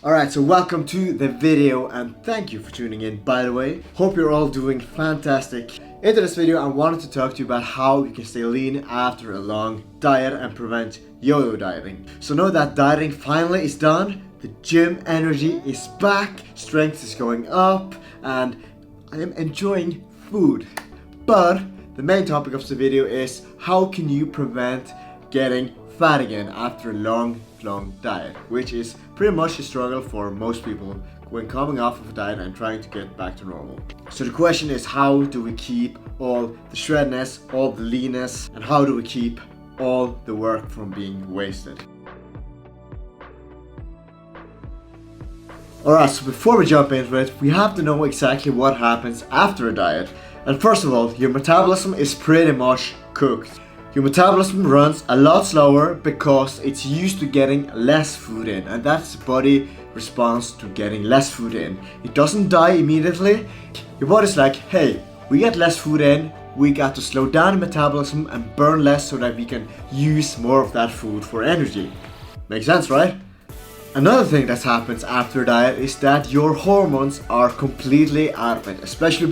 Alright, so welcome to the video and thank you for tuning in, by the way. Hope you're all doing fantastic. Into this video I wanted to talk to you about how you can stay lean after a long diet and prevent yo-yo dieting. So now that dieting finally is done, the gym energy is back, strength is going up, and I am enjoying food. But the main topic of the video is how can you prevent getting fat again after a long diet, which is pretty much a struggle for most people when coming off of a diet and trying to get back to normal. So the question is, how do we keep all the shredness, all the leanness, and how do we keep all the work from being wasted? Alright, so before we jump into it, we have to know exactly what happens after a diet. And first of all, your metabolism is pretty much cooked. Your metabolism runs a lot slower because it's used to getting less food in, and that's the body response to getting less food in. It doesn't die immediately. Your body's like, hey, we get less food in, we got to slow down the metabolism and burn less so that we can use more of that food for energy. Makes sense, right? Another thing that happens after a diet is that your hormones are completely out of it, especially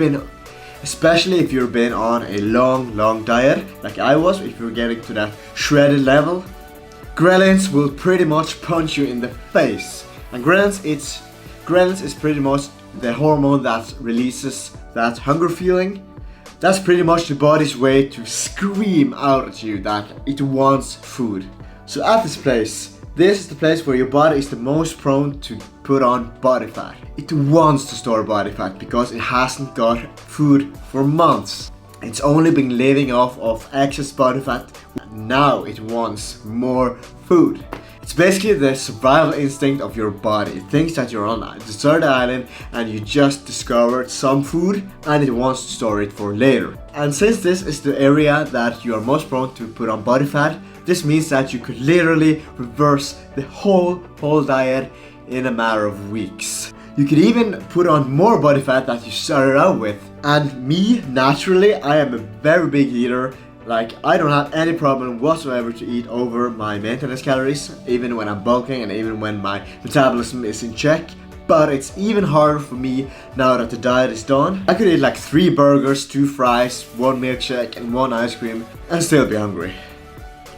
if you've been on a long diet like I was. If you're getting to that shredded level, ghrelins will pretty much punch you in the face. And ghrelins is pretty much the hormone that releases that hunger feeling. That's pretty much the body's way to scream out at you that it wants food. So at this is the place where your body is the most prone to put on body fat. It wants to store body fat because it hasn't got food for months. It's only been living off of excess body fat. Now it wants more food. It's basically the survival instinct of your body. It thinks that you're on a deserted island and you just discovered some food and it wants to store it for later. And since this is the area that you are most prone to put on body fat, this means that you could literally reverse the whole diet in a matter of weeks. You could even put on more body fat that you started out with. And me, naturally, I am a very big eater. Like, I don't have any problem whatsoever to eat over my maintenance calories, even when I'm bulking and even when my metabolism is in check. But it's even harder for me now that the diet is done. I could eat like 3 burgers, 2 fries, 1 milkshake and 1 ice cream and still be hungry.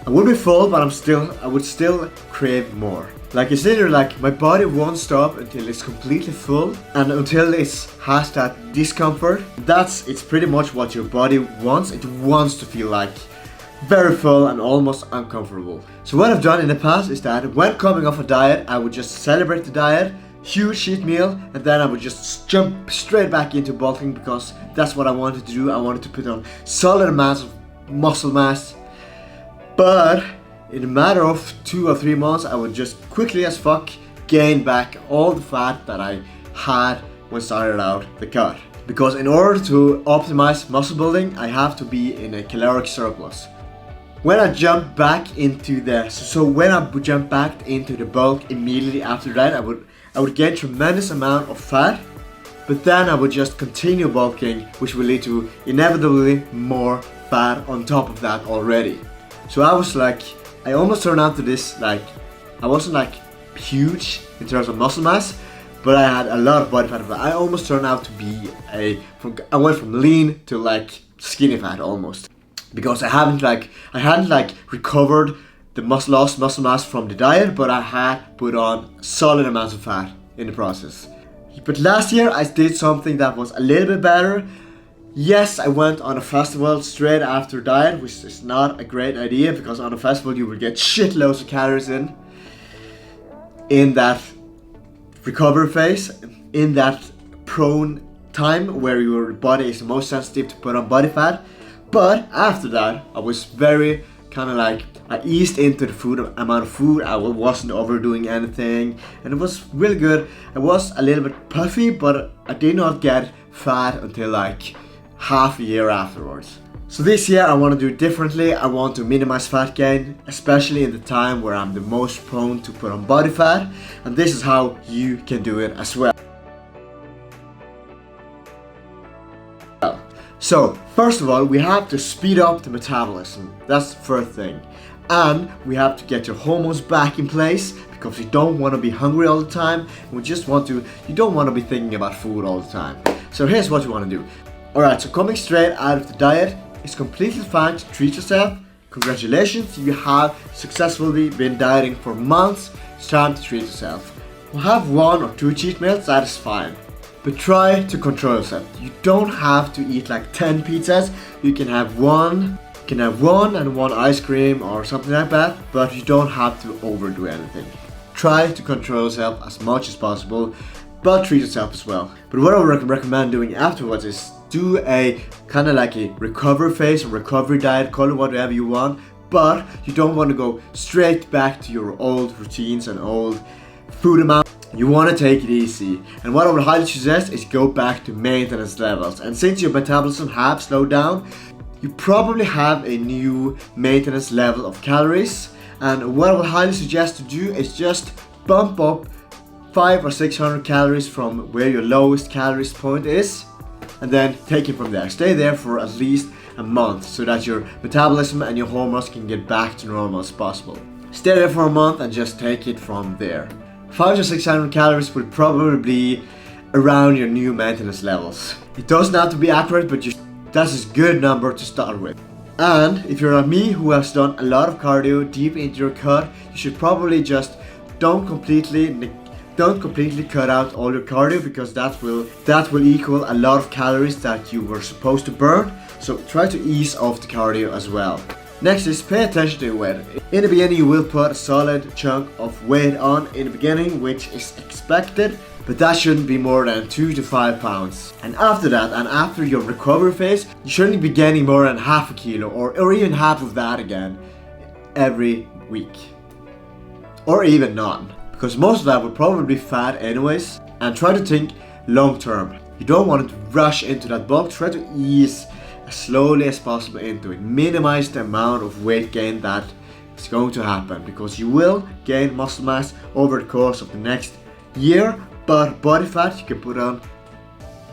I would be full, but I would still crave more. Like, it's literally like my body won't stop until it's completely full, and until it has that discomfort. It's pretty much what your body wants. It wants to feel like very full and almost uncomfortable. So what I've done in the past is that when coming off a diet, I would just celebrate the diet, huge cheat meal, and then I would just jump straight back into bulking because that's what I wanted to do. I wanted to put on solid amounts of muscle mass. But in a matter of 2 or 3 months, I would just quickly as fuck gain back all the fat that I had when I started out the cut. Because in order to optimize muscle building, I have to be in a caloric surplus. When I jump back into the bulk immediately after that, I would gain tremendous amount of fat, but then I would just continue bulking, which will lead to inevitably more fat on top of that already. So I almost turned out to this, like, I wasn't like huge in terms of muscle mass, but I had a lot of body fat. I almost turned out to be I went from lean to like skinny fat almost. Because I hadn't recovered the muscle mass from the diet, but I had put on solid amounts of fat in the process. But last year I did something that was a little bit better. Yes, I went on a festival straight after diet, which is not a great idea because on a festival you will get shitloads of calories in that recovery phase, in that prone time where your body is the most sensitive to put on body fat. But after that, I was very I eased into the amount of food. I wasn't overdoing anything and it was really good. I was a little bit puffy, but I did not get fat until like half a year afterwards. So this year I want to do it differently. I want to minimize fat gain, especially in the time where I'm the most prone to put on body fat, and this is how you can do it as well. So first of all, we have to speed up the metabolism. That's the first thing. And we have to get your hormones back in place because you don't want to be hungry all the time. You don't want to be thinking about food all the time. So here's what you want to do. Alright, so coming straight out of the diet, it's completely fine to treat yourself. Congratulations, you have successfully been dieting for months. It's time to treat yourself. Have 1 or 2 cheat meals, that is fine. But try to control yourself. You don't have to eat like 10 pizzas. You can have one and 1 ice cream or something like that, but you don't have to overdo anything. Try to control yourself as much as possible, but treat yourself as well. But what I would recommend doing afterwards is do a kind of like a recovery phase or recovery diet, call it whatever you want, but you don't want to go straight back to your old routines and old food amount. You want to take it easy, and what I would highly suggest is go back to maintenance levels. And since your metabolism have slowed down, you probably have a new maintenance level of calories, and what I would highly suggest to do is just bump up 500 or 600 calories from where your lowest calories point is, and then take it from there. Stay there for at least a month so that your metabolism and your hormones can get back to normal as possible. Stay there for a month and just take it from there. 500 to 600 calories will probably be around your new maintenance levels. It doesn't have to be accurate, but that's a good number to start with. And if you're like me, who has done a lot of cardio deep into your cut, you should probably just don't completely cut out all your cardio, because that will equal a lot of calories that you were supposed to burn. So try to ease off the cardio as well. Next is pay attention to your weight. In the beginning, you will put a solid chunk of weight on in the beginning, which is expected, but that shouldn't be more than 2 to 5 pounds. And after that, and after your recovery phase, you shouldn't be gaining more than half a kilo or even half of that again every week. Or even none, because most of that will probably be fat anyways. And try to think long term. You don't want to rush into that bulk. Try to ease as slowly as possible into it. Minimize the amount of weight gain that is going to happen, because you will gain muscle mass over the course of the next year, but body fat you can put on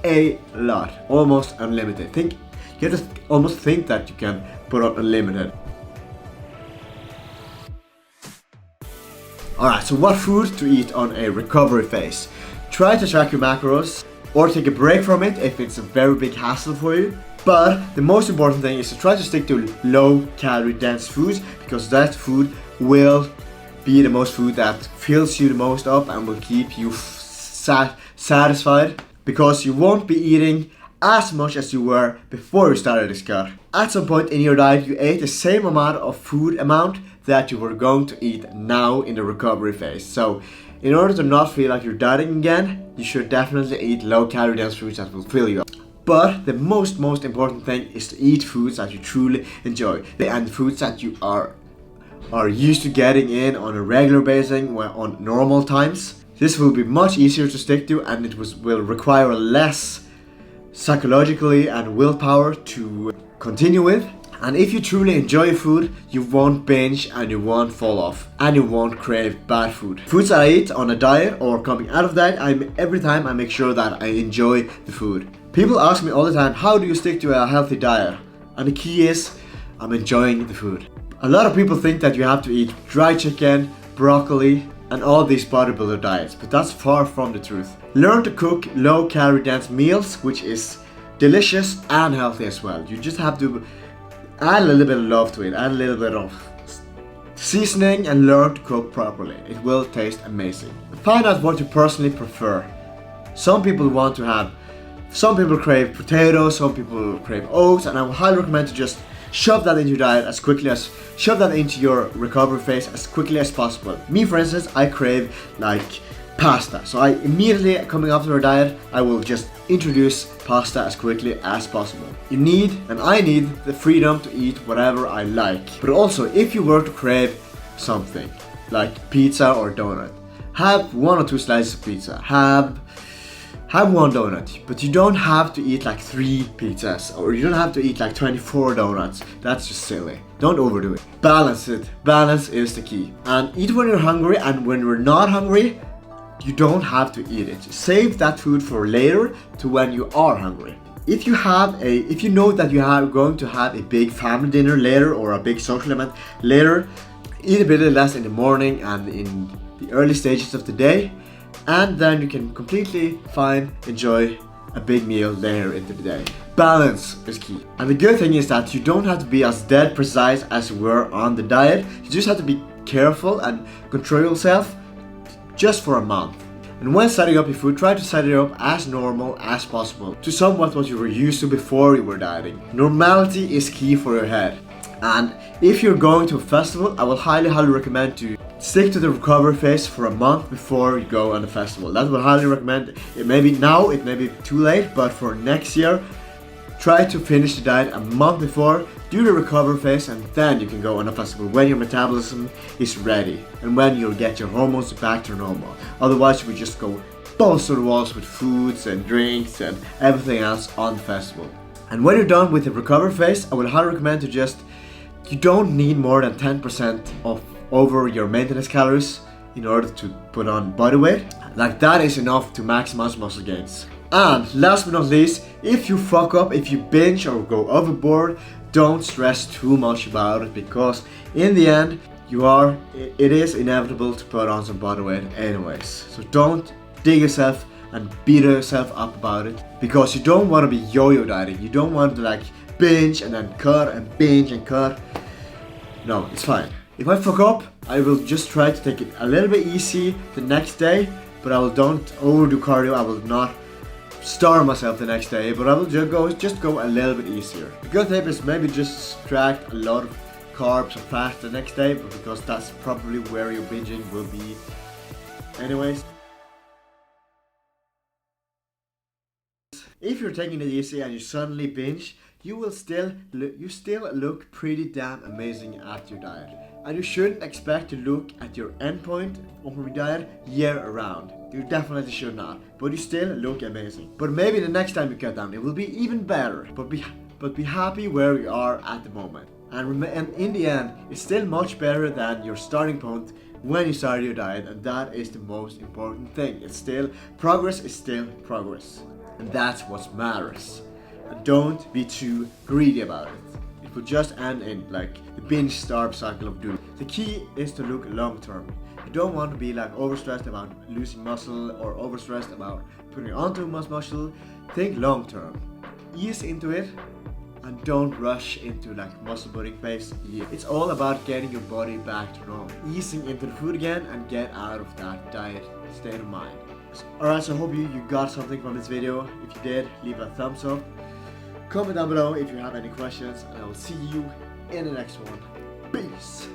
a lot, almost unlimited. You have to almost think that you can put on unlimited. Alright, so what food to eat on a recovery phase? Try to track your macros or take a break from it if it's a very big hassle for you. But the most important thing is to try to stick to low calorie dense foods, because that food will be the most food that fills you the most up and will keep you satisfied, because you won't be eating as much as you were before you started this cut. At some point in your diet, you ate the same amount of food that you were going to eat now in the recovery phase. So in order to not feel like you're dieting again, you should definitely eat low calorie dense foods that will fill you up. But the most important thing is to eat foods that you truly enjoy, and foods that you are used to getting in on a regular basis on normal times. This will be much easier to stick to, and it will require less psychologically and willpower to continue with. And if you truly enjoy food, you won't binge and you won't fall off and you won't crave bad food. Foods that I eat on a diet or coming out of diet, every time I make sure that I enjoy the food. People ask me all the time, how do you stick to a healthy diet? And the key is, I'm enjoying the food. A lot of people think that you have to eat dry chicken, broccoli, and all these bodybuilder diets, but that's far from the truth. Learn to cook low calorie dense meals, which is delicious and healthy as well. You just have to add a little bit of love to it, add a little bit of seasoning, and learn to cook properly. It will taste amazing. Find out what you personally prefer. Some people crave potatoes, some people crave oats, and I would highly recommend to just shove that into your diet shove that into your recovery phase as quickly as possible. Me, for instance, I crave like pasta. So I immediately coming after a diet, I will just introduce pasta as quickly as possible. I need the freedom to eat whatever I like. But also, if you were to crave something like pizza or donut, have 1 or 2 slices of pizza. Have 1 donut, but you don't have to eat like 3 pizzas, or you don't have to eat like 24 donuts. That's just silly. Don't overdo it. Balance it. Balance is the key. And eat when you're hungry, and when you're not hungry, you don't have to eat it. Save that food for later, to when you are hungry. If you know that you are going to have a big family dinner later or a big social event later, eat a bit less in the morning and in the early stages of the day, and then you can completely fine enjoy a big meal later into the day. Balance is key. And the good thing is that you don't have to be as dead precise as you were on the diet. You just have to be careful and control yourself just for a month. And when setting up your food, try to set it up as normal as possible, to somewhat what you were used to before you were dieting. Normality is key for your head. And if you're going to a festival, I will highly recommend to stick to the recovery phase for a month before you go on the festival. That will highly recommend. It may be now, it may be too late, but for next year, try to finish the diet a month before, do the recovery phase, and then you can go on a festival when your metabolism is ready and when you'll get your hormones back to normal. Otherwise, you would just go balls to the walls with foods and drinks and everything else on the festival. And when you're done with the recovery phase, I would highly recommend to you don't need more than 10% of over your maintenance calories in order to put on body weight. Like, that is enough to maximize muscle gains. And last but not least, if you fuck up, if you binge or go overboard, don't stress too much about it, because in the end, it is inevitable to put on some body weight anyways. So don't dig yourself and beat yourself up about it, because you don't want to be yo-yo dieting. You don't want to like binge and then cut and binge and cut. No, it's fine. If I fuck up, I will just try to take it a little bit easy the next day, but don't overdo cardio. I will not starve myself the next day, but I will just go a little bit easier. The good tip is maybe just subtract a lot of carbs or fat the next day, because that's probably where your binging will be anyways. If you're taking it easy and you suddenly binge, you still look pretty damn amazing at your diet. And you shouldn't expect to look at your endpoint of your diet year around. You definitely should not. But you still look amazing. But maybe the next time you cut down, it will be even better. But be happy where you are at the moment. And in the end, it's still much better than your starting point when you started your diet. And that is the most important thing. Progress is still progress. And that's what matters. And don't be too greedy about it. It will just end in like the binge starve cycle of doom. The key is to look long term. You don't want to be like overstressed about losing muscle or overstressed about putting on too much muscle. Think long term. Ease into it and don't rush into like muscle building phase. It's all about getting your body back to normal. Easing into the food again and get out of that diet state of mind. Alright, so I hope you got something from this video. If you did, leave a thumbs up. Comment down below if you have any questions, and I will see you in the next one. Peace!